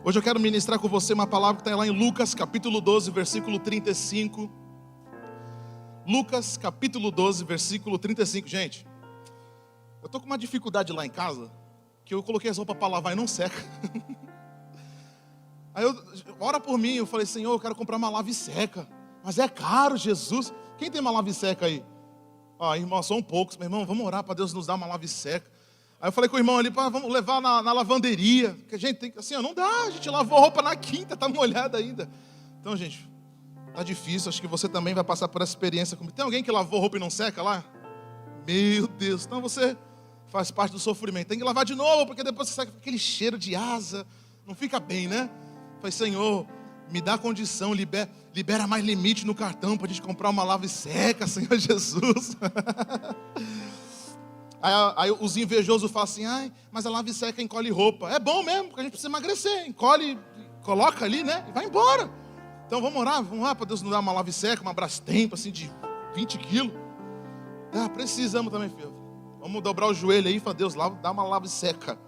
Hoje eu quero ministrar com você uma palavra que está lá em Lucas capítulo 12, versículo 35. Lucas capítulo 12, versículo 35. Gente, eu estou com uma dificuldade lá em casa, que eu coloquei as roupas para lavar e não seca. Aí ora por mim, eu falei, Senhor, eu quero comprar uma lava e seca. Mas é caro, Jesus. Quem tem uma lava e seca aí? Irmão, são poucos, meu irmão, vamos orar para Deus nos dar uma lava e seca. Aí eu falei com o irmão ali, vamos levar na lavanderia. Porque a gente tem que, assim, não dá, a gente lavou a roupa na quinta, tá molhada ainda. Então, gente, tá difícil, acho que você também vai passar por essa experiência comigo. Tem alguém que lavou roupa e não seca lá? Meu Deus, então você faz parte do sofrimento. Tem que lavar de novo, porque depois você sai com aquele cheiro de asa, não fica bem, né? Eu falei, Senhor, me dá condição, libera mais limite no cartão para a gente comprar uma lava e seca, Senhor Jesus. Aí os invejosos falam assim, mas a lava e seca encolhe roupa. É bom mesmo, porque a gente precisa emagrecer. Encolhe, coloca ali, né? E vai embora. Então vamos orar para Deus nos dar uma lava e seca, uma Brastemp, assim, de 20 quilos. Precisamos também, filho. Vamos dobrar o joelho aí e falar, Deus, dá uma lava e seca.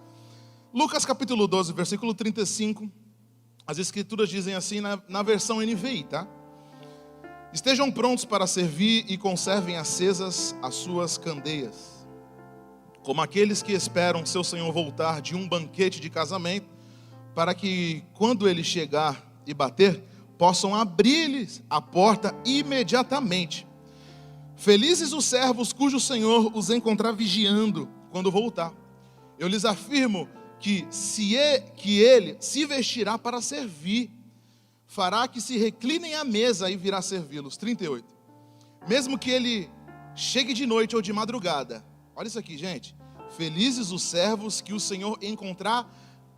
Lucas capítulo 12, versículo 35. As escrituras dizem assim na versão NVI, tá? Estejam prontos para servir e conservem acesas as suas candeias, como aqueles que esperam seu senhor voltar de um banquete de casamento, para que, quando ele chegar e bater, possam abrir-lhes a porta imediatamente. Felizes os servos cujo senhor os encontrar vigiando quando voltar. Eu lhes afirmo que ele se vestirá para servir, fará que se reclinem à mesa e virá servi-los. 38. Mesmo que ele chegue de noite ou de madrugada. Olha isso aqui, gente. Felizes os servos que o Senhor encontrar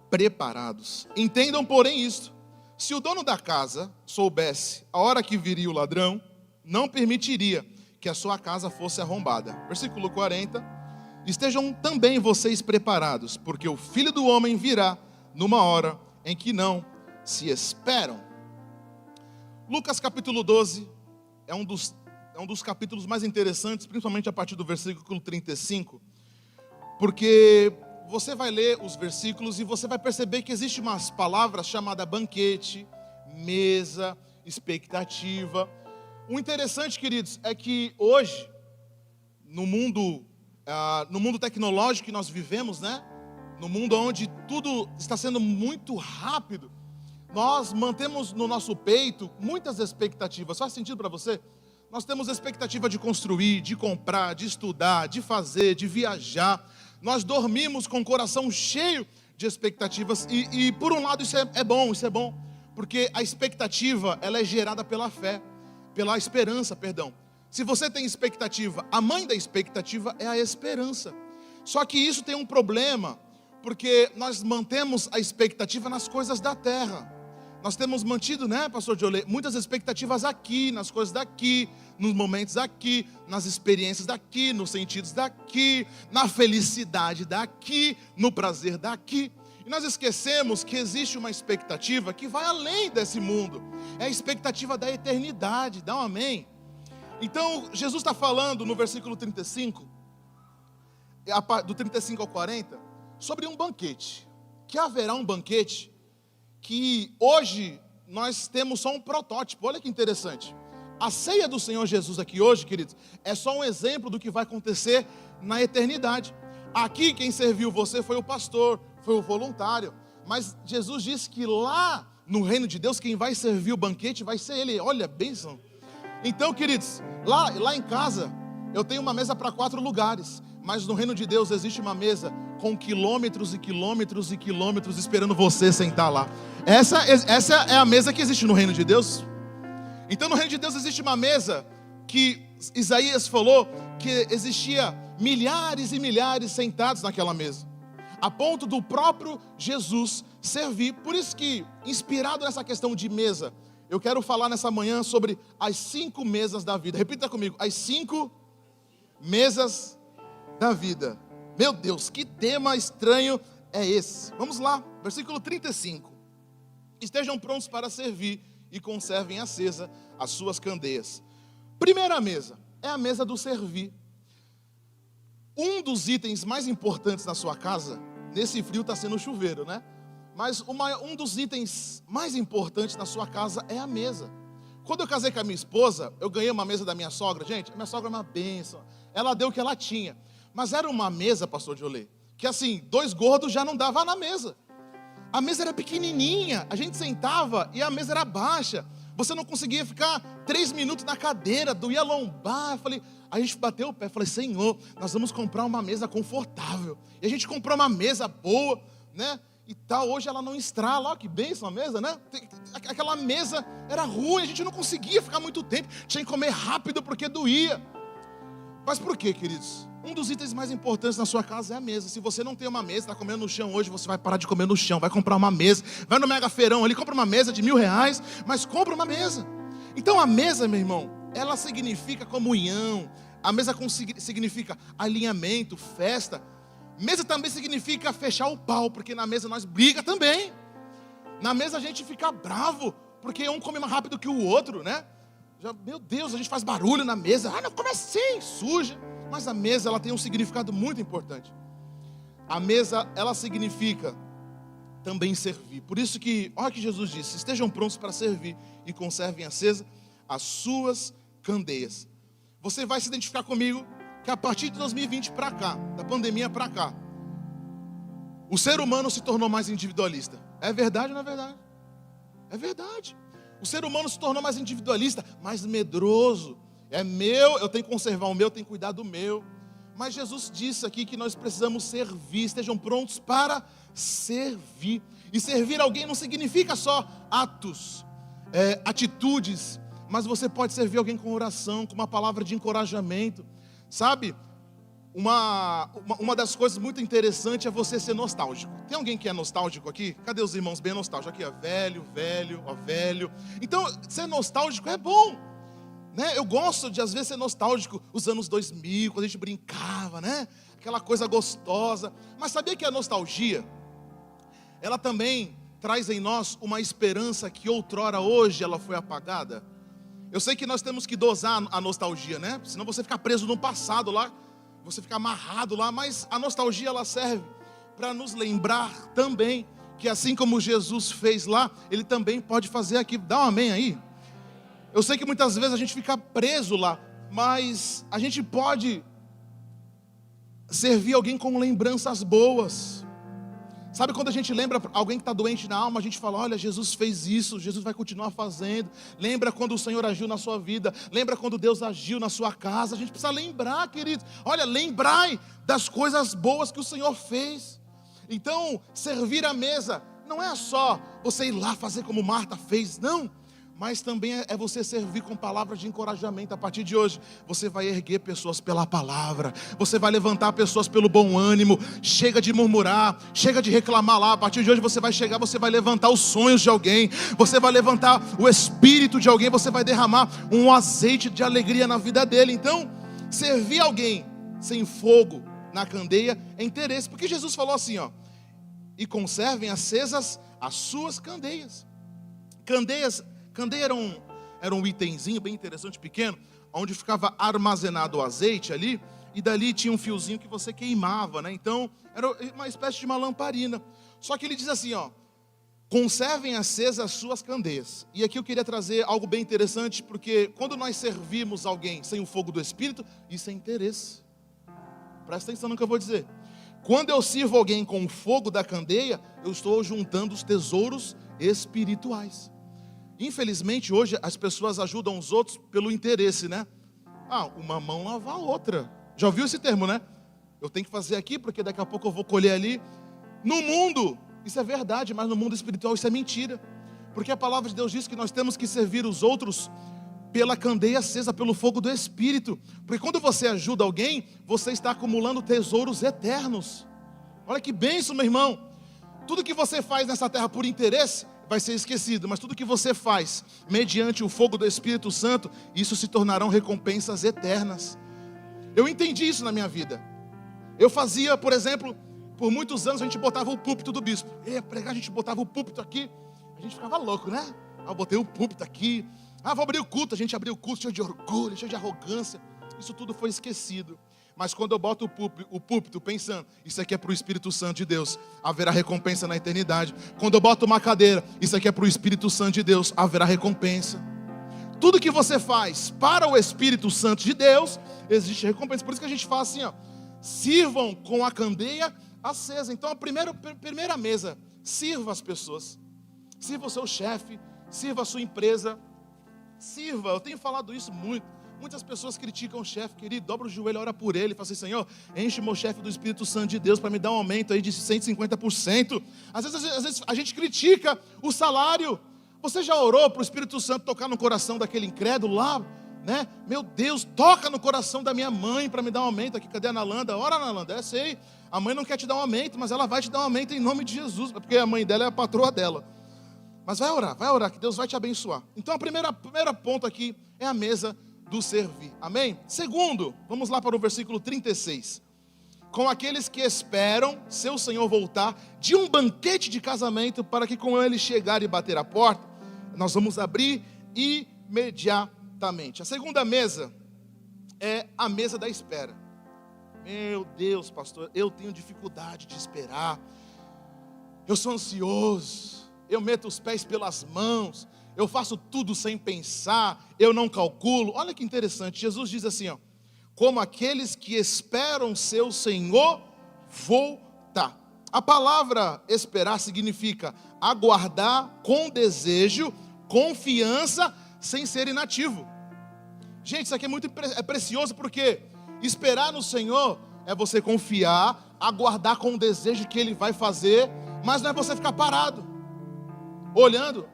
preparados. Entendam, porém, isto: se o dono da casa soubesse a hora que viria o ladrão, não permitiria que a sua casa fosse arrombada. Versículo 40. Estejam também vocês preparados, porque o Filho do Homem virá numa hora em que não se esperam. Lucas capítulo 12 é um dos capítulos mais interessantes, principalmente a partir do versículo 35, porque você vai ler os versículos e você vai perceber que existe umas palavras chamadas banquete, mesa, expectativa. O interessante, queridos, é que hoje, no mundo tecnológico que nós vivemos, né? No mundo onde tudo está sendo muito rápido, nós mantemos no nosso peito muitas expectativas. Faz sentido para você? Nós temos expectativa de construir, de comprar, de estudar, de fazer, de viajar. Nós dormimos com o coração cheio de expectativas. E por um lado isso é bom, porque a expectativa, ela é gerada pela fé, pela esperança, perdão. Se você tem expectativa, a mãe da expectativa é a esperança. Só que isso tem um problema, porque nós mantemos a expectativa nas coisas da terra. Nós temos mantido, né, pastor Diolê, muitas expectativas aqui, nas coisas daqui, nos momentos aqui, nas experiências daqui, nos sentidos daqui, na felicidade daqui, no prazer daqui. E nós esquecemos que existe uma expectativa que vai além desse mundo. É a expectativa da eternidade. Dá um amém? Então, Jesus está falando no versículo 35, do 35 ao 40, sobre um banquete. Que haverá um banquete que hoje nós temos só um protótipo. Olha que interessante. A ceia do Senhor Jesus aqui hoje, queridos, é só um exemplo do que vai acontecer na eternidade. Aqui quem serviu você foi o pastor, foi o voluntário. Mas Jesus disse que lá no reino de Deus, quem vai servir o banquete vai ser Ele. Olha, bênção. Então, queridos, lá em casa, eu tenho uma mesa para 4 lugares. Mas no reino de Deus existe uma mesa com quilômetros e quilômetros e quilômetros esperando você sentar lá. Essa é a mesa que existe no reino de Deus. Então no reino de Deus existe uma mesa que Isaías falou que existia milhares e milhares sentados naquela mesa, a ponto do próprio Jesus servir. Por isso que, inspirado nessa questão de mesa, eu quero falar nessa manhã sobre as 5 mesas da vida. Repita comigo, as 5 mesas da vida. Meu Deus, que tema estranho é esse? Vamos lá, versículo 35. Estejam prontos para servir e conservem acesa as suas candeias. Primeira mesa é a mesa do servir. Um dos itens mais importantes na sua casa, nesse frio, está sendo o chuveiro, né? Mas um dos itens mais importantes na sua casa é a mesa. Quando eu casei com a minha esposa, eu ganhei uma mesa da minha sogra. Gente, a minha sogra é uma bênção. Ela deu o que ela tinha. Mas era uma mesa, pastor Diolê, que assim, 2 gordos já não dava na mesa. A mesa era pequenininha, a gente sentava e a mesa era baixa. Você não conseguia ficar 3 minutos na cadeira, doía lombar. A gente bateu o pé, falei, Senhor, nós vamos comprar uma mesa confortável. E a gente comprou uma mesa boa, né? E tal, hoje ela não estrala, ó que bênção a mesa, né? Aquela mesa era ruim, a gente não conseguia ficar muito tempo, tinha que comer rápido porque doía. Mas por quê, queridos? Um dos itens mais importantes na sua casa é a mesa. Se você não tem uma mesa, está comendo no chão hoje, você vai parar de comer no chão, vai comprar uma mesa, vai no Mega Feirão ali, compra uma mesa de R$1.000, mas compra uma mesa. Então a mesa, meu irmão, ela significa comunhão, a mesa significa alinhamento, festa. Mesa também significa fechar o pau, porque na mesa nós briga também. Na mesa a gente fica bravo, porque um come mais rápido que o outro, né? Meu Deus, a gente faz barulho na mesa. Ah, não, como assim? Suja. Mas a mesa, ela tem um significado muito importante. A mesa, ela significa também servir. Por isso que, olha que Jesus disse, estejam prontos para servir e conservem acesa as suas candeias. Você vai se identificar comigo que a partir de 2020 para cá, da pandemia para cá, o ser humano se tornou mais individualista. É verdade ou não é verdade? É verdade. O ser humano se tornou mais individualista, mais medroso. É meu, eu tenho que conservar o meu, eu tenho que cuidar do meu. Mas Jesus disse aqui que nós precisamos servir, estejam prontos para servir. E servir alguém não significa só atos, atitudes, mas você pode servir alguém com oração, com uma palavra de encorajamento. Sabe, uma das coisas muito interessantes é você ser nostálgico. Tem alguém que é nostálgico aqui? Cadê os irmãos bem nostálgicos? Aqui, ó, velho. Então, ser nostálgico é bom, né? Eu gosto de, às vezes, ser nostálgico. Os anos 2000, quando a gente brincava, né? Aquela coisa gostosa. Mas sabia que a nostalgia, ela também traz em nós uma esperança que outrora, hoje, ela foi apagada? Eu sei que nós temos que dosar a nostalgia, né? Senão você fica preso no passado lá, você fica amarrado lá. Mas a nostalgia, ela serve para nos lembrar também que assim como Jesus fez lá, Ele também pode fazer aqui. Dá um amém aí. Eu sei que muitas vezes a gente fica preso lá, mas a gente pode servir alguém com lembranças boas. Sabe quando a gente lembra alguém que está doente na alma, a gente fala, olha, Jesus fez isso, Jesus vai continuar fazendo. Lembra quando o Senhor agiu na sua vida, lembra quando Deus agiu na sua casa. A gente precisa lembrar, queridos. Olha, lembrai das coisas boas que o Senhor fez. Então, servir a mesa não é só você ir lá fazer como Marta fez, não. Mas também é você servir com palavras de encorajamento. A partir de hoje, você vai erguer pessoas pela palavra. Você vai levantar pessoas pelo bom ânimo. Chega de murmurar, chega de reclamar lá. A partir de hoje você vai chegar, você vai levantar os sonhos de alguém. Você vai levantar o espírito de alguém. Você vai derramar um azeite de alegria na vida dele. Então, servir alguém sem fogo na candeia é interesse. Porque Jesus falou assim, ó, e conservem acesas as suas candeias. Candeia era um itemzinho bem interessante, pequeno, onde ficava armazenado o azeite ali, e dali tinha um fiozinho que você queimava, né? Então, era uma espécie de uma lamparina. Só que ele diz assim, ó, conservem acesas as suas candeias. E aqui eu queria trazer algo bem interessante, porque quando nós servimos alguém sem o fogo do Espírito, isso é interesse. Presta atenção no que eu vou dizer. Quando eu sirvo alguém com o fogo da candeia, eu estou juntando os tesouros espirituais. Infelizmente hoje as pessoas ajudam os outros pelo interesse, né? Ah, uma mão lava a outra. Já ouviu esse termo, né? Eu tenho que fazer aqui porque daqui a pouco eu vou colher ali. No mundo, isso é verdade, mas no mundo espiritual isso é mentira. Porque a palavra de Deus diz que nós temos que servir os outros pela candeia acesa, pelo fogo do Espírito. Porque quando você ajuda alguém, você está acumulando tesouros eternos. Olha que bênção, meu irmão. Tudo que você faz nessa terra por interesse vai ser esquecido, mas tudo que você faz mediante o fogo do Espírito Santo, isso se tornarão recompensas eternas. Eu entendi isso na minha vida. Eu fazia, por exemplo, por muitos anos a gente botava o púlpito do bispo. Ia pregar, a gente botava o púlpito aqui, a gente ficava louco, né? Eu botei o púlpito aqui. Vou abrir o culto, a gente abriu o culto cheio de orgulho, cheio de arrogância. Isso tudo foi esquecido. Mas quando eu boto o púlpito pensando, isso aqui é para o Espírito Santo de Deus, haverá recompensa na eternidade. Quando eu boto uma cadeira, isso aqui é para o Espírito Santo de Deus, haverá recompensa. Tudo que você faz para o Espírito Santo de Deus, existe recompensa. Por isso que a gente fala assim, ó, sirvam com a candeia acesa. Então a primeira mesa, sirva as pessoas. Sirva o seu chefe, sirva a sua empresa. Sirva, eu tenho falado isso muito. Muitas pessoas criticam o chefe, querido, dobra o joelho, ora por ele, fala assim, Senhor, enche o meu chefe do Espírito Santo de Deus para me dar um aumento aí de 150%. Às vezes a gente critica o salário. Você já orou para o Espírito Santo tocar no coração daquele incrédulo lá, né? Meu Deus, toca no coração da minha mãe para me dar um aumento aqui. Cadê a Nalanda? Ora, Nalanda, sei. A mãe não quer te dar um aumento, mas ela vai te dar um aumento em nome de Jesus, porque a mãe dela é a patroa dela. Mas vai orar, que Deus vai te abençoar. Então a primeira ponto aqui é a mesa do servir, amém? Segundo, vamos lá para o versículo 36. Com aqueles que esperam seu Senhor voltar de um banquete de casamento, para que com ele chegar e bater a porta, nós vamos abrir imediatamente. A segunda mesa é a mesa da espera. Meu Deus, pastor, eu tenho dificuldade de esperar. Eu sou ansioso, eu meto os pés pelas mãos, eu faço tudo sem pensar, eu não calculo. Olha que interessante, Jesus diz assim, ó, como aqueles que esperam seu Senhor voltar. A palavra esperar significa aguardar com desejo, confiança, sem ser inativo. Gente, isso aqui é precioso, porque esperar no Senhor é você confiar, aguardar com o desejo que Ele vai fazer, mas não é você ficar parado, olhando.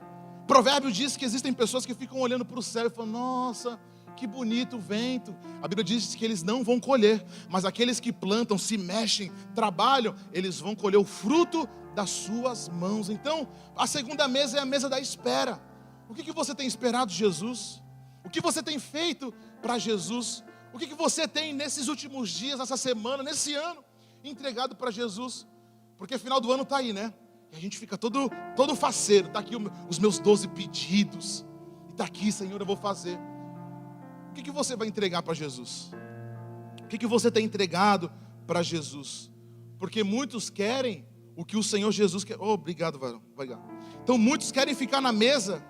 Provérbio diz que existem pessoas que ficam olhando para o céu e falam, nossa, que bonito o vento. A Bíblia diz que eles não vão colher, mas aqueles que plantam, se mexem, trabalham, eles vão colher o fruto das suas mãos. Então, a segunda mesa é a mesa da espera. O que você tem esperado de Jesus? O que você tem feito para Jesus? O que você tem nesses últimos dias, nessa semana, nesse ano, entregado para Jesus? Porque final do ano está aí, né? E a gente fica todo faceiro. Está aqui os meus 12 pedidos. E está aqui, Senhor, eu vou fazer. O que você vai entregar para Jesus? O que você tem entregado para Jesus? Porque muitos querem o que o Senhor Jesus quer. Oh, obrigado, varão. Então muitos querem ficar na mesa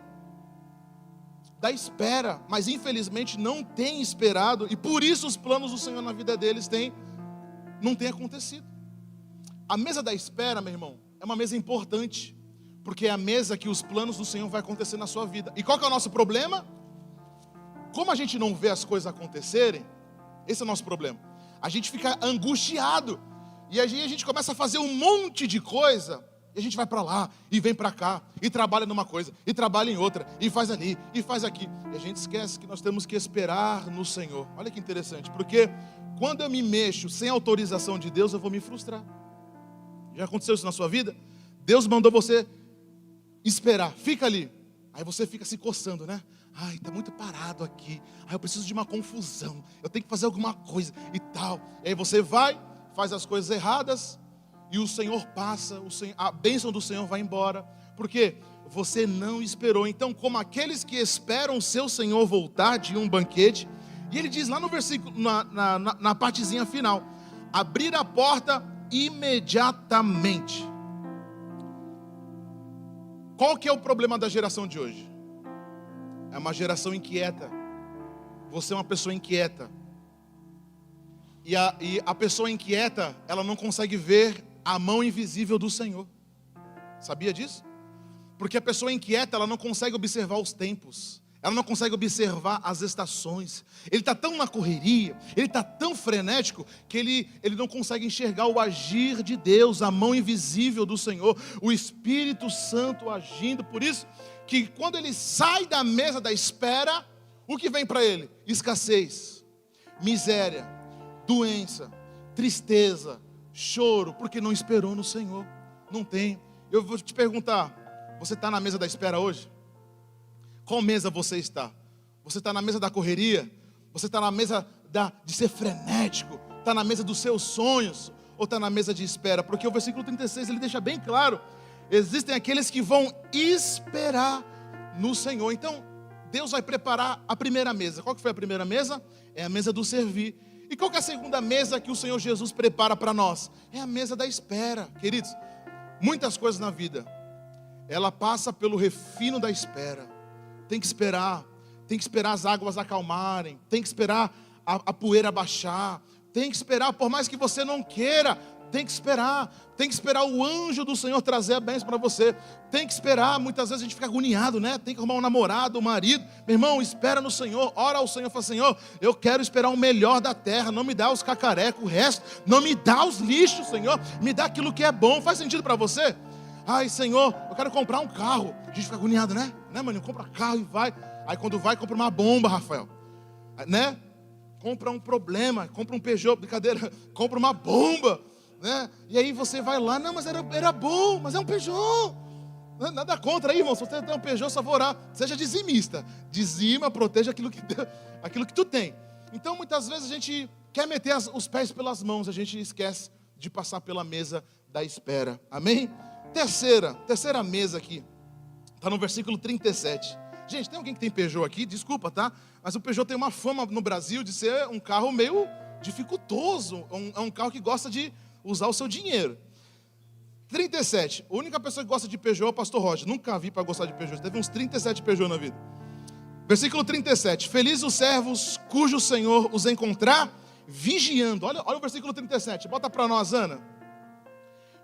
da espera, mas infelizmente não têm esperado. E por isso os planos do Senhor na vida deles não têm acontecido. A mesa da espera, meu irmão, é uma mesa importante, porque é a mesa que os planos do Senhor vai acontecer na sua vida. E qual que é o nosso problema? Como a gente não vê as coisas acontecerem, esse é o nosso problema. A gente fica angustiado, e aí a gente começa a fazer um monte de coisa, e a gente vai para lá, e vem para cá, e trabalha numa coisa, e trabalha em outra, e faz ali, e faz aqui. E a gente esquece que nós temos que esperar no Senhor. Olha que interessante, porque quando eu me mexo sem autorização de Deus, eu vou me frustrar. Já aconteceu isso na sua vida? Deus mandou você esperar, fica ali. Aí você fica se coçando, né? Ai, está muito parado aqui. Ai, eu preciso de uma confusão. Eu tenho que fazer alguma coisa e tal. E aí você vai, faz as coisas erradas, e o Senhor passa, a bênção do Senhor vai embora. Porque você não esperou. Então, como aqueles que esperam o seu Senhor voltar de um banquete, e ele diz lá no versículo, na partezinha final, abrir a porta imediatamente. Qual que é o problema da geração de hoje? É uma geração inquieta. Você é uma pessoa inquieta. E a pessoa inquieta, ela não consegue ver a mão invisível do Senhor. Sabia disso? Porque a pessoa inquieta, ela não consegue observar os tempos. Ela não consegue observar as estações. Ele está tão na correria, ele está tão frenético, que ele não consegue enxergar o agir de Deus, a mão invisível do Senhor, o Espírito Santo agindo. Por isso que quando ele sai da mesa da espera, o que vem para ele? Escassez, miséria, doença, tristeza, choro, porque não esperou no Senhor. Não tem. Eu vou te perguntar, você está na mesa da espera hoje? Qual mesa você está? Você está na mesa da correria? Você está na mesa de ser frenético? Está na mesa dos seus sonhos? Ou está na mesa de espera? Porque o versículo 36 ele deixa bem claro: existem aqueles que vão esperar no Senhor. Então Deus vai preparar a primeira mesa. Qual que foi a primeira mesa? É a mesa do servir. E qual que é a segunda mesa que o Senhor Jesus prepara para nós? É a mesa da espera. Queridos, muitas coisas na vida, ela passa pelo refino da espera. Tem que esperar as águas acalmarem, tem que esperar a poeira baixar, tem que esperar, por mais que você não queira, tem que esperar o anjo do Senhor trazer a bênção para você, tem que esperar. Muitas vezes a gente fica agoniado, né? Tem que arrumar um namorado, um marido. Meu irmão, espera no Senhor, ora ao Senhor, fala: Senhor, eu quero esperar o melhor da terra, não me dá os cacarecos, o resto, não me dá os lixos, Senhor, me dá aquilo que é bom. Faz sentido para você? Ai, Senhor, eu quero comprar um carro. A gente fica agoniado, né? Mano, compra carro e vai. Aí quando vai, compra uma bomba, Rafael, né? Compra um problema, compra um Peugeot, brincadeira, compra uma bomba, né? E aí você vai lá, não, mas era bom, mas é um Peugeot. Nada contra aí, irmão, se você tem um Peugeot, só vou orar. Seja dizimista, dizima, proteja aquilo que tu tem. Então muitas vezes a gente quer meter os pés pelas mãos, a gente esquece de passar pela mesa da espera, amém? Terceira mesa aqui, está no versículo 37. Gente, tem alguém que tem Peugeot aqui? Desculpa, tá? Mas o Peugeot tem uma fama no Brasil de ser um carro meio dificultoso. É um carro que gosta de usar o seu dinheiro. 37. A única pessoa que gosta de Peugeot é o pastor Roger. Nunca vi para gostar de Peugeot. Teve uns 37 Peugeot na vida. Versículo 37. Felizes os servos cujo Senhor os encontrar vigiando. Olha o versículo 37. Bota para nós, Ana.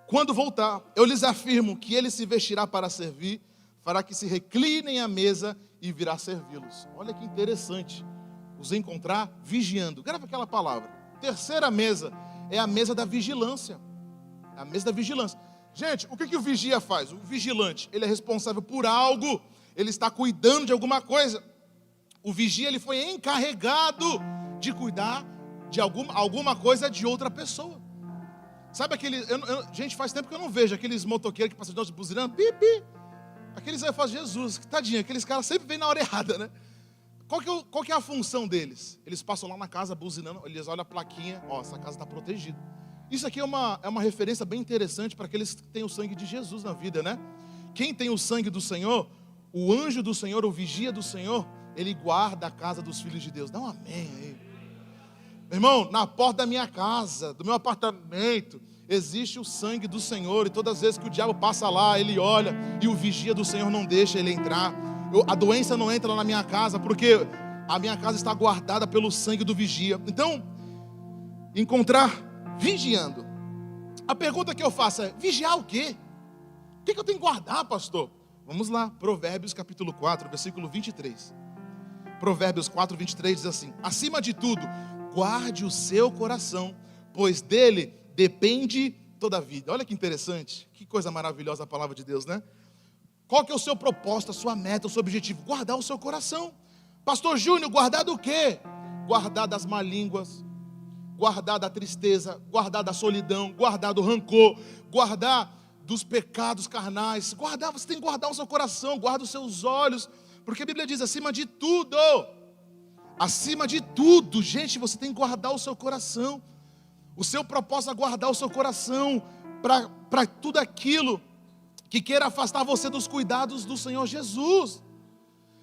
Quando voltar, eu lhes afirmo que ele se vestirá para servir, fará que se reclinem à mesa e virá servi-los. Olha que interessante. Os encontrar vigiando. Grava aquela palavra. Terceira mesa é a mesa da vigilância. É a mesa da vigilância. Gente, o que o vigia faz? O vigilante, ele é responsável por algo. Ele está cuidando de alguma coisa. O vigia, ele foi encarregado de cuidar de alguma coisa de outra pessoa. Sabe aquele... gente, faz tempo que eu não vejo aqueles motoqueiros que passam de buzinando. Pipi. Aqueles aí falam: Jesus, tadinho, aqueles caras sempre vêm na hora errada, né? Qual que é a função deles? Eles passam lá na casa buzinando, eles olham a plaquinha, ó, essa casa está protegida. Isso aqui é uma referência bem interessante para aqueles que têm o sangue de Jesus na vida, né? Quem tem o sangue do Senhor, o anjo do Senhor, o vigia do Senhor, ele guarda a casa dos filhos de Deus. Dá um amém aí. Meu irmão, na porta da minha casa, do meu apartamento, existe o sangue do Senhor, e todas as vezes que o diabo passa lá, ele olha, e o vigia do Senhor não deixa ele entrar. A doença não entra na minha casa, porque a minha casa está guardada pelo sangue do vigia. Então, encontrar vigiando. A pergunta que eu faço é: vigiar o quê? O que eu tenho que guardar, pastor? Vamos lá, Provérbios capítulo 4, versículo 23. Provérbios 4, 23 diz assim: acima de tudo, guarde o seu coração, pois dele depende toda a vida. Olha que interessante, que coisa maravilhosa a palavra de Deus, né? Qual que é o seu propósito, a sua meta, o seu objetivo? Guardar o seu coração. Pastor Júnior, guardar do quê? Guardar das má línguas, guardar da tristeza, guardar da solidão, guardar do rancor, guardar dos pecados carnais. Você tem que guardar o seu coração, guarda os seus olhos, porque a Bíblia diz: acima de tudo, gente, você tem que guardar o seu coração. O seu propósito é guardar o seu coração para tudo aquilo que queira afastar você dos cuidados do Senhor Jesus.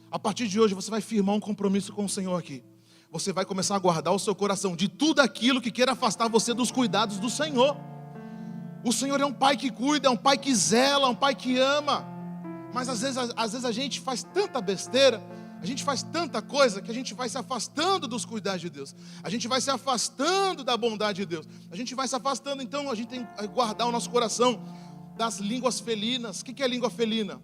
A partir de hoje você vai firmar um compromisso com o Senhor aqui. Você vai começar a guardar o seu coração de tudo aquilo que queira afastar você dos cuidados do Senhor. O Senhor é um pai que cuida, é um pai que zela, é um pai que ama. Mas às vezes a gente faz tanta besteira, a gente faz tanta coisa, que a gente vai se afastando dos cuidados de Deus. A gente vai se afastando da bondade de Deus. A gente vai se afastando, então a gente tem que guardar o nosso coração das línguas felinas. O que é língua felina?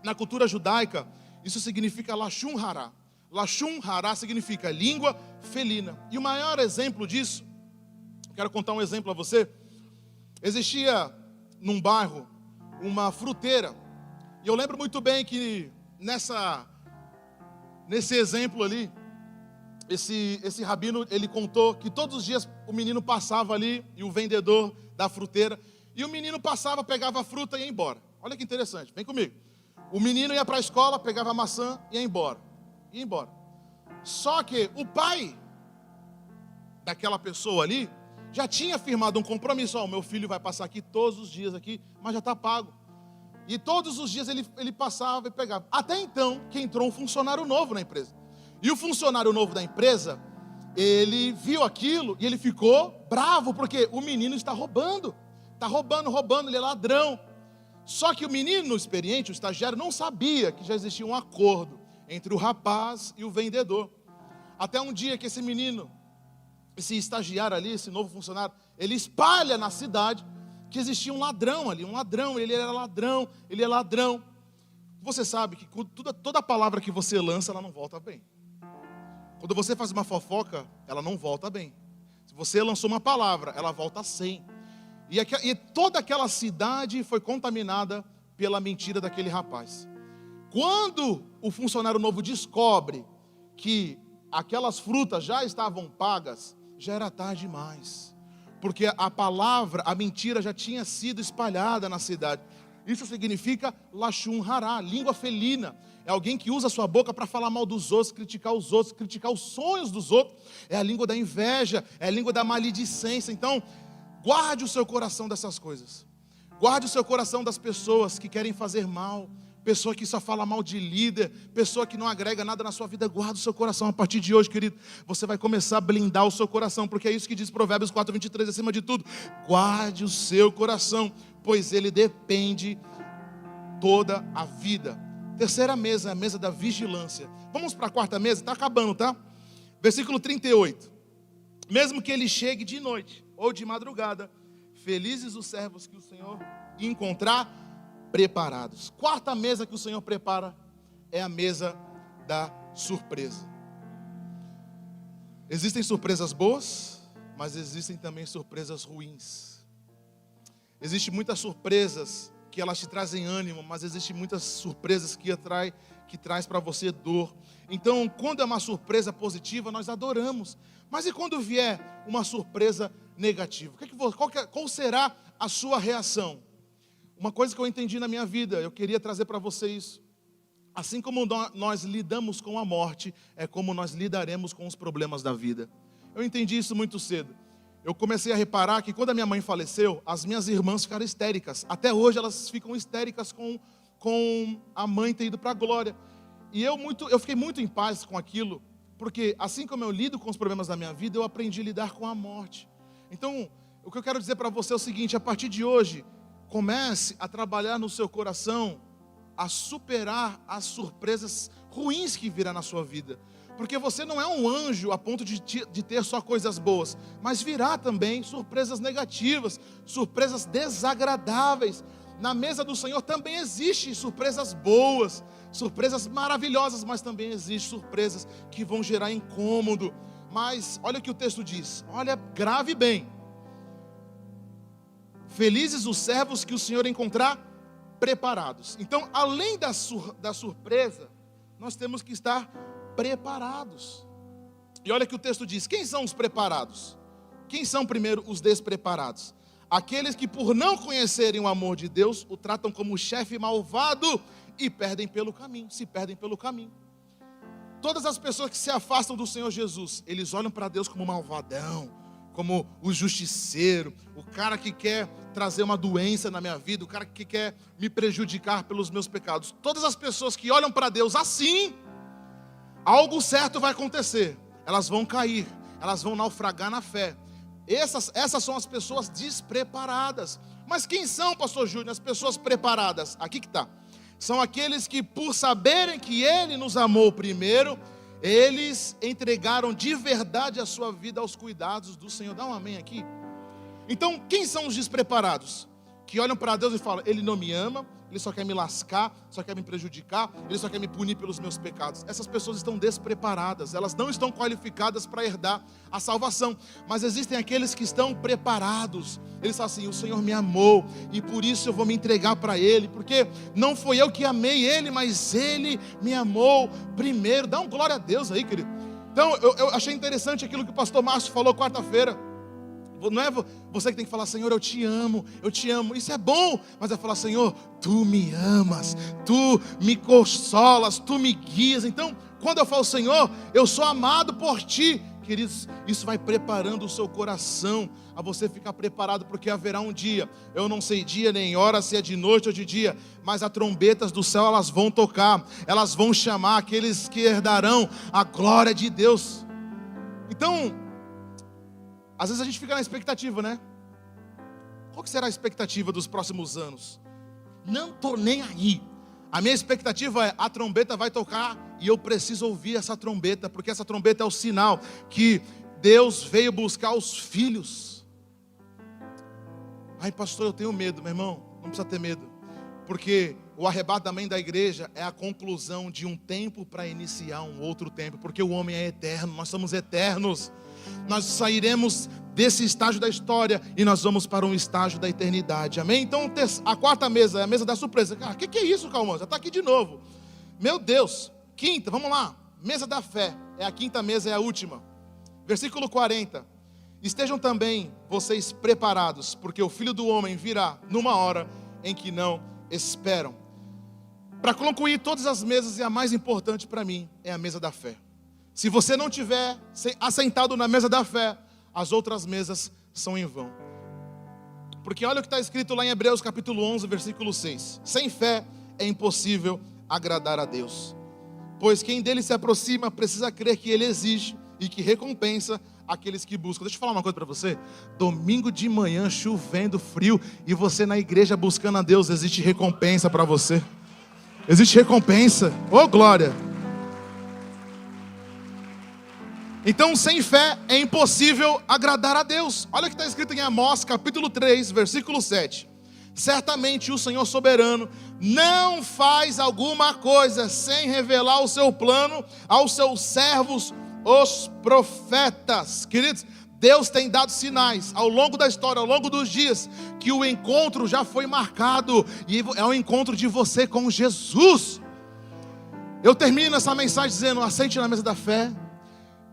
Na cultura judaica, isso significa Lashon Hará. Lashon Hará significa língua felina. E o maior exemplo disso, quero contar um exemplo a você. Existia num bairro uma fruteira. E eu lembro muito bem que nesse exemplo ali, esse rabino, ele contou que todos os dias o menino passava ali, e o vendedor da fruteira, e o menino passava, pegava a fruta e ia embora. Olha que interessante, vem comigo. O menino ia para a escola, pegava a maçã e ia embora. Só que o pai daquela pessoa ali já tinha firmado um compromisso: o meu filho vai passar aqui todos os dias aqui, mas já está pago. E todos os dias ele passava e pegava. Até então que entrou um funcionário novo na empresa. E o funcionário novo da empresa, ele viu aquilo e ele ficou bravo, porque o menino está roubando, ele é ladrão. Só que o menino experiente, o estagiário, não sabia que já existia um acordo entre o rapaz e o vendedor. Até um dia que esse menino, esse estagiário ali, esse novo funcionário, ele espalha na cidade que existia um ladrão ali, ele era ladrão, ele é ladrão. Você sabe que toda palavra que você lança, ela não volta bem. Quando você faz uma fofoca, ela não volta bem. Se você lançou uma palavra, ela volta 100. E toda aquela cidade foi contaminada pela mentira daquele rapaz. Quando o funcionário novo descobre que aquelas frutas já estavam pagas, já era tarde demais. Porque a palavra, a mentira já tinha sido espalhada na cidade. Isso significa lashon hará, língua felina. É alguém que usa a sua boca para falar mal dos outros, criticar os sonhos dos outros. É a língua da inveja, é a língua da maledicência. Então, guarde o seu coração dessas coisas. Guarde o seu coração das pessoas que querem fazer mal. Pessoa que só fala mal de líder. Pessoa que não agrega nada na sua vida. Guarde o seu coração. A partir de hoje, querido, você vai começar a blindar o seu coração. Porque é isso que diz Provérbios 4:23, acima de tudo. Guarde o seu coração, pois ele depende toda a vida. Terceira mesa, a mesa da vigilância. Vamos para a quarta mesa? Está acabando, tá? Versículo 38. Mesmo que ele chegue de noite ou de madrugada, felizes os servos que o Senhor encontrar preparados. Quarta mesa que o Senhor prepara é a mesa da surpresa. Existem surpresas boas, mas existem também surpresas ruins. Existem muitas surpresas que elas te trazem ânimo, mas existem muitas surpresas que traz para você dor. Então, quando é uma surpresa positiva, nós adoramos. Mas e quando vier uma surpresa negativa? Qual será a sua reação? Uma coisa que eu entendi na minha vida, eu queria trazer para você isso. Assim como nós lidamos com a morte, é como nós lidaremos com os problemas da vida. Eu entendi isso muito cedo. Eu comecei a reparar que quando a minha mãe faleceu, as minhas irmãs ficaram histéricas. Até hoje elas ficam histéricas com a mãe ter ido para a glória. E eu fiquei muito em paz com aquilo, porque assim como eu lido com os problemas da minha vida, eu aprendi a lidar com a morte. Então, o que eu quero dizer para você é o seguinte: a partir de hoje, comece a trabalhar no seu coração, a superar as surpresas ruins que virá na sua vida. Porque você não é um anjo a ponto de ter só coisas boas, mas virá também surpresas negativas, surpresas desagradáveis. Na mesa do Senhor também existem surpresas boas, surpresas maravilhosas, mas também existem surpresas que vão gerar incômodo. Mas olha o que o texto diz, olha, grave bem. Felizes os servos que o Senhor encontrar preparados. Então, além da surpresa, nós temos que estar preparados. E olha que o texto diz: quem são os preparados? Quem são primeiro os despreparados? Aqueles que por não conhecerem o amor de Deus, o tratam como chefe malvado e se perdem pelo caminho. Todas as pessoas que se afastam do Senhor Jesus, eles olham para Deus como malvadão, como o justiceiro, o cara que quer trazer uma doença na minha vida, o cara que quer me prejudicar pelos meus pecados. Todas as pessoas que olham para Deus assim, algo certo vai acontecer. Elas vão cair, elas vão naufragar na fé. Essas são as pessoas despreparadas. Mas quem são, pastor Júnior, as pessoas preparadas? Aqui que está. São aqueles que, por saberem que Ele nos amou primeiro, eles entregaram de verdade a sua vida aos cuidados do Senhor. Dá um amém aqui. Então, quem são os despreparados? Que olham para Deus e falam: Ele não me ama, Ele só quer me lascar, só quer me prejudicar, Ele só quer me punir pelos meus pecados. Essas pessoas estão despreparadas, elas não estão qualificadas para herdar a salvação. Mas existem aqueles que estão preparados. Eles falam assim: o Senhor me amou e por isso eu vou me entregar para Ele, porque não foi eu que amei Ele, mas Ele me amou primeiro. Dá um glória a Deus aí, querido. Então, eu achei interessante aquilo que o pastor Márcio falou quarta-feira. Não é você que tem que falar: Senhor, eu te amo. Isso é bom, mas é falar: Senhor, Tu me amas, Tu me consolas, Tu me guias. Então, quando eu falo: Senhor, eu sou amado por Ti, queridos, isso vai preparando o seu coração a você ficar preparado, porque haverá um dia, eu não sei dia nem hora, se é de noite ou de dia, mas as trombetas do céu, elas vão tocar, elas vão chamar aqueles que herdarão a glória de Deus. Então, às vezes a gente fica na expectativa, né? Qual que será a expectativa dos próximos anos? Não estou nem aí. A minha expectativa é, a trombeta vai tocar e eu preciso ouvir essa trombeta, porque essa trombeta é o sinal que Deus veio buscar os filhos. Ai, pastor, eu tenho medo. Meu irmão, não precisa ter medo, porque o arrebatamento da igreja é a conclusão de um tempo para iniciar um outro tempo, porque o homem é eterno, nós somos eternos. Nós sairemos desse estágio da história e nós vamos para um estágio da eternidade, amém? Então a quarta mesa é a mesa da surpresa. Cara, o que é isso, Calmon? Já está aqui de novo. Meu Deus. Quinta, vamos lá. Mesa da fé, é a quinta mesa, é a última. Versículo 40. Estejam também vocês preparados, porque o Filho do Homem virá numa hora em que não esperam. Para concluir todas as mesas, e a mais importante para mim é a mesa da fé. Se você não estiver assentado na mesa da fé, as outras mesas são em vão. Porque olha o que está escrito lá em Hebreus capítulo 11, versículo 6. Sem fé é impossível agradar a Deus, pois quem dele se aproxima precisa crer que ele existe e que recompensa aqueles que buscam. Deixa eu falar uma coisa para você. Domingo de manhã, chovendo, frio, e você na igreja buscando a Deus, existe recompensa para você. Existe recompensa. Oh, glória! Então, sem fé é impossível agradar a Deus. Olha o que está escrito em Amós, capítulo 3, versículo 7. Certamente o Senhor soberano não faz alguma coisa sem revelar o seu plano aos seus servos, os profetas. Queridos, Deus tem dado sinais ao longo da história, ao longo dos dias, que o encontro já foi marcado, e é o encontro de você com Jesus. Eu termino essa mensagem dizendo: assente na mesa da fé,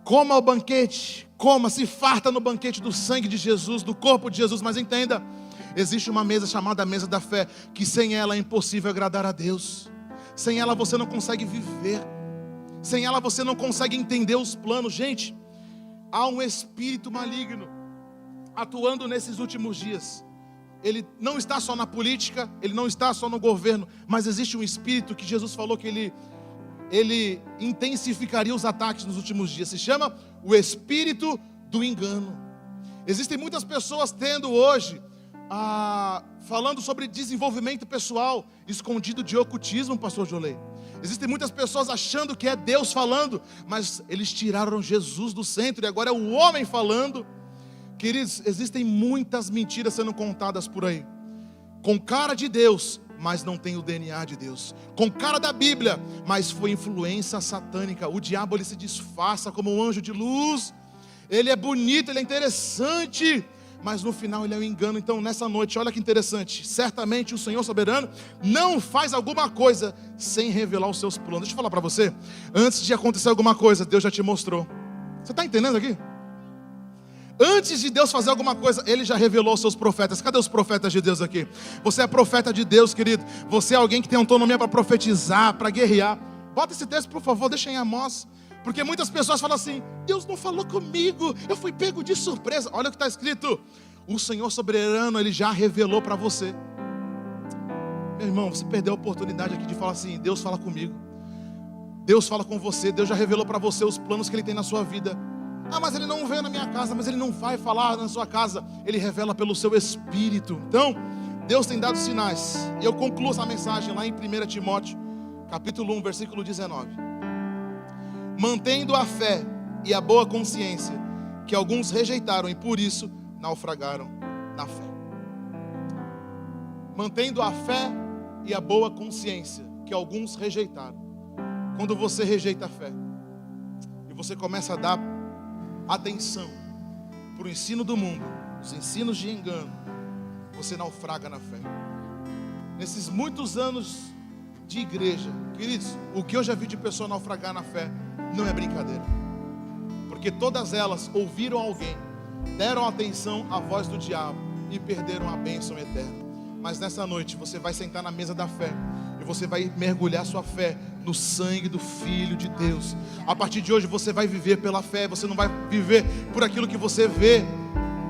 coma o banquete, coma, se farta no banquete do sangue de Jesus, do corpo de Jesus. Mas entenda, existe uma mesa chamada mesa da fé, que sem ela é impossível agradar a Deus. Sem ela você não consegue viver, sem ela você não consegue entender os planos. Gente, há um espírito maligno atuando nesses últimos dias. Ele não está só na política, ele não está só no governo, mas existe um espírito que Jesus falou que ele intensificaria os ataques nos últimos dias. Se chama o espírito do engano. Existem muitas pessoas tendo hoje, falando sobre desenvolvimento pessoal, escondido de ocultismo, pastor Jolei. Existem muitas pessoas achando que é Deus falando, mas eles tiraram Jesus do centro e agora é o homem falando. Queridos, existem muitas mentiras sendo contadas por aí, com cara de Deus, mas não tem o DNA de Deus, com cara da Bíblia, mas foi influência satânica. O diabo, ele se disfarça como um anjo de luz, ele é bonito, ele é interessante, mas no final ele é um engano. Então nessa noite, olha que interessante, certamente o Senhor soberano não faz alguma coisa sem revelar os seus planos. Deixa eu falar para você, antes de acontecer alguma coisa, Deus já te mostrou. Você está entendendo aqui? Antes de Deus fazer alguma coisa, Ele já revelou os seus profetas. Cadê os profetas de Deus aqui? Você é profeta de Deus, querido. Você é alguém que tem autonomia para profetizar, para guerrear. Bota esse texto, por favor, deixa em Amós. Porque muitas pessoas falam assim: Deus não falou comigo, eu fui pego de surpresa. Olha o que está escrito: o Senhor soberano, Ele já revelou para você. Meu irmão, você perdeu a oportunidade aqui de falar assim: Deus fala comigo, Deus fala com você, Deus já revelou para você os planos que Ele tem na sua vida. Mas Ele não veio na minha casa, mas Ele não vai falar na sua casa. Ele revela pelo seu Espírito. Então, Deus tem dado sinais. E eu concluo essa mensagem lá em 1 Timóteo, capítulo 1, versículo 19. Mantendo a fé e a boa consciência, que alguns rejeitaram e por isso naufragaram na fé. Mantendo a fé e a boa consciência, que alguns rejeitaram. Quando você rejeita a fé e você começa a dar atenção para o ensino do mundo, os ensinos de engano, você naufraga na fé. Nesses muitos anos de igreja, queridos, o que eu já vi de pessoa naufragar na fé não é brincadeira, porque todas elas ouviram alguém, deram atenção à voz do diabo e perderam a bênção eterna. Mas nessa noite você vai sentar na mesa da fé e você vai mergulhar sua fé no sangue do Filho de Deus. A partir de hoje você vai viver pela fé, você não vai viver por aquilo que você vê.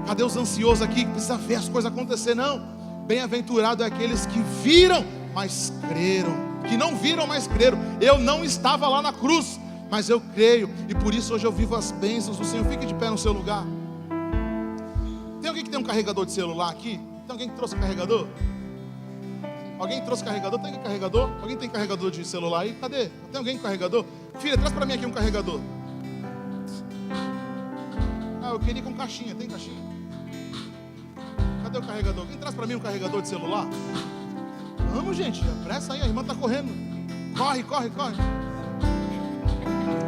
Cadê os ansiosos aqui que precisa ver as coisas acontecer? Não, bem-aventurado é aqueles que viram, mas creram, que não viram, mas creram. Eu não estava lá na cruz, mas eu creio, e por isso hoje eu vivo as bênçãos do Senhor. Fique de pé no seu lugar. Tem alguém que tem um carregador de celular aqui? Tem alguém que trouxe carregador? Alguém trouxe carregador? Tem aqui carregador? Alguém tem carregador de celular aí? Cadê? Tem alguém com carregador? Filha, traz para mim aqui um carregador. Ah, eu queria com caixinha. Tem caixinha? Cadê o carregador? Alguém traz para mim um carregador de celular? Vamos, gente. Pressa aí, a irmã está correndo. Corre, corre, corre.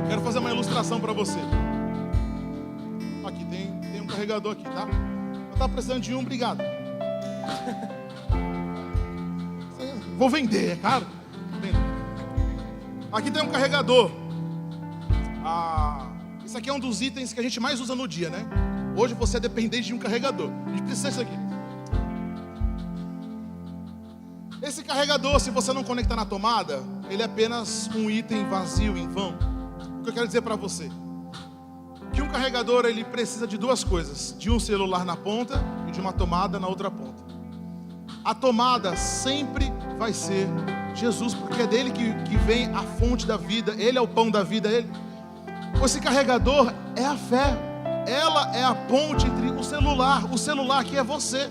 Quero fazer uma ilustração para você. Aqui, tem um carregador aqui, tá? Eu estava precisando de um, obrigado. Vou vender, é caro. Aqui tem um carregador. Isso aqui é um dos itens que a gente mais usa no dia, né? Hoje você é dependente de um carregador. A gente precisa disso aqui. Esse carregador, se você não conectar na tomada, ele é apenas um item vazio, em vão. O que eu quero dizer para você? Que um carregador, ele precisa de duas coisas. De um celular na ponta e de uma tomada na outra ponta. A tomada sempre vai ser Jesus, porque é dele que vem a fonte da vida. Ele é o pão da vida. Esse carregador é a fé. Ela é a ponte entre o celular. O celular aqui é você.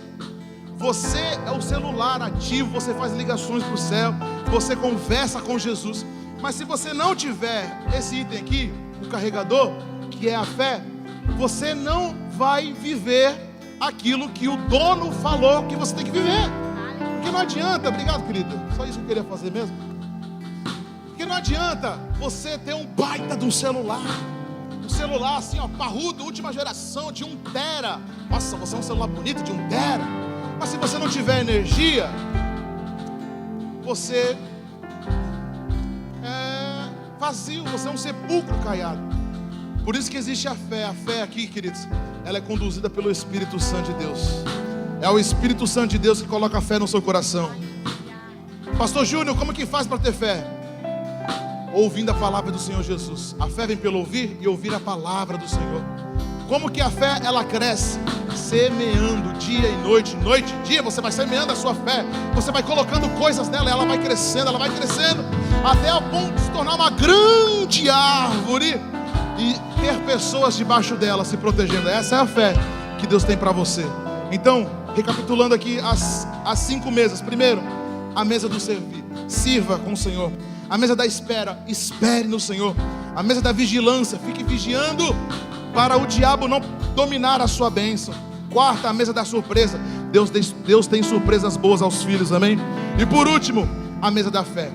Você é o celular ativo. Você faz ligações para o céu. Você conversa com Jesus. Mas se você não tiver esse item aqui, o carregador, que é a fé, você não vai viver aquilo que o dono falou que você tem que viver. Porque não adianta, obrigado querida, só isso que eu queria fazer mesmo. Porque não adianta você ter um baita de um celular assim, ó, parrudo, última geração, de 1 tera. Nossa, você é um celular bonito de 1 tera. Mas se você não tiver energia, você é vazio, você é um sepulcro caiado. Por isso que existe a fé. A fé aqui, queridos, ela é conduzida pelo Espírito Santo de Deus. É o Espírito Santo de Deus que coloca a fé no seu coração. Pastor Júnior, como que faz para ter fé? Ouvindo a palavra do Senhor Jesus. A fé vem pelo ouvir e ouvir a palavra do Senhor. Como que a fé, ela cresce? Semeando dia e noite, noite e dia. Você vai semeando a sua fé. Você vai colocando coisas nela, ela vai crescendo, até ao ponto de se tornar uma grande árvore e ter pessoas debaixo dela se protegendo. Essa é a fé que Deus tem para você. Então, recapitulando aqui as 5 mesas. Primeiro, a mesa do servir. Sirva com o Senhor. A mesa da espera. Espere no Senhor. A mesa da vigilância. Fique vigiando para o diabo não dominar a sua bênção. Quarta, a mesa da surpresa. Deus tem surpresas boas aos filhos, amém? E por último, a mesa da fé.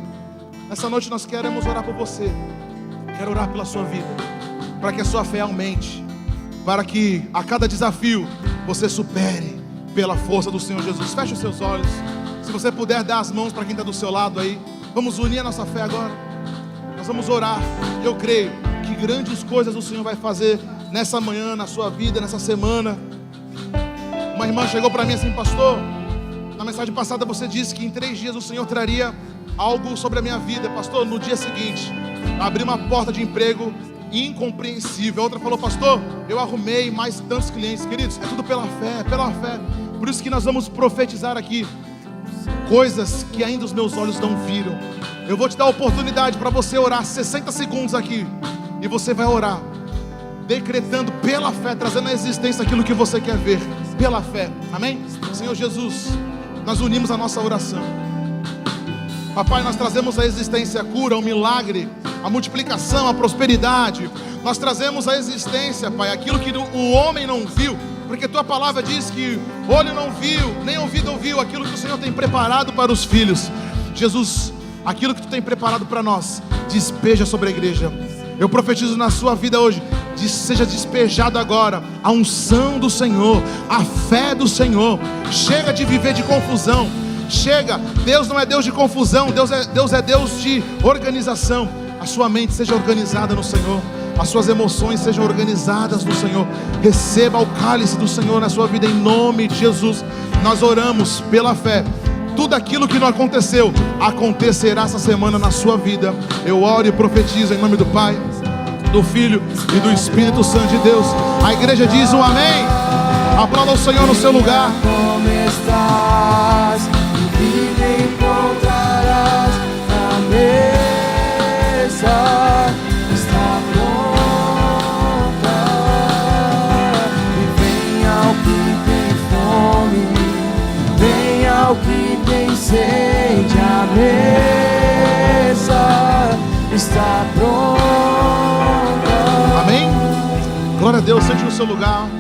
Nessa noite nós queremos orar por você. Quero orar pela sua vida, para que a sua fé aumente, para que a cada desafio você supere pela força do Senhor Jesus. Feche os seus olhos. Se você puder dar as mãos para quem está do seu lado aí. Vamos unir a nossa fé agora. Nós vamos orar. Eu creio que grandes coisas o Senhor vai fazer nessa manhã, na sua vida, nessa semana. Uma irmã chegou para mim assim: pastor, na mensagem passada você disse que em 3 dias o Senhor traria algo sobre a minha vida. Pastor, no dia seguinte abri uma porta de emprego incompreensível. A outra falou: pastor, eu arrumei mais tantos clientes. Queridos, é tudo pela fé, pela fé. Por isso que nós vamos profetizar aqui coisas que ainda os meus olhos não viram. Eu vou te dar a oportunidade para você orar 60 segundos aqui. E você vai orar decretando pela fé, trazendo à existência aquilo que você quer ver, pela fé, amém? Senhor Jesus, nós unimos a nossa oração. Papai, nós trazemos à existência a cura, o milagre, a multiplicação, a prosperidade. Nós trazemos à existência, Pai, aquilo que o homem não viu, porque Tua palavra diz que olho não viu, nem ouvido ouviu, aquilo que o Senhor tem preparado para os filhos. Jesus, aquilo que Tu tem preparado para nós, despeja sobre a igreja. Eu profetizo na sua vida hoje, seja despejado agora a unção do Senhor, a fé do Senhor. Chega de viver de confusão. Chega, Deus não é Deus de confusão, Deus é Deus de organização. A sua mente seja organizada no Senhor, as suas emoções sejam organizadas no Senhor. Receba o cálice do Senhor na sua vida, em nome de Jesus. Nós oramos pela fé. Tudo aquilo que não aconteceu, acontecerá essa semana na sua vida. Eu oro e profetizo em nome do Pai, do Filho e do Espírito Santo de Deus. A igreja diz um amém. Aplauda o Senhor no seu lugar. Como estás, e me encontrarás na mesa. presente, a mesa está pronta. Amém? Glória a Deus, sente no seu lugar.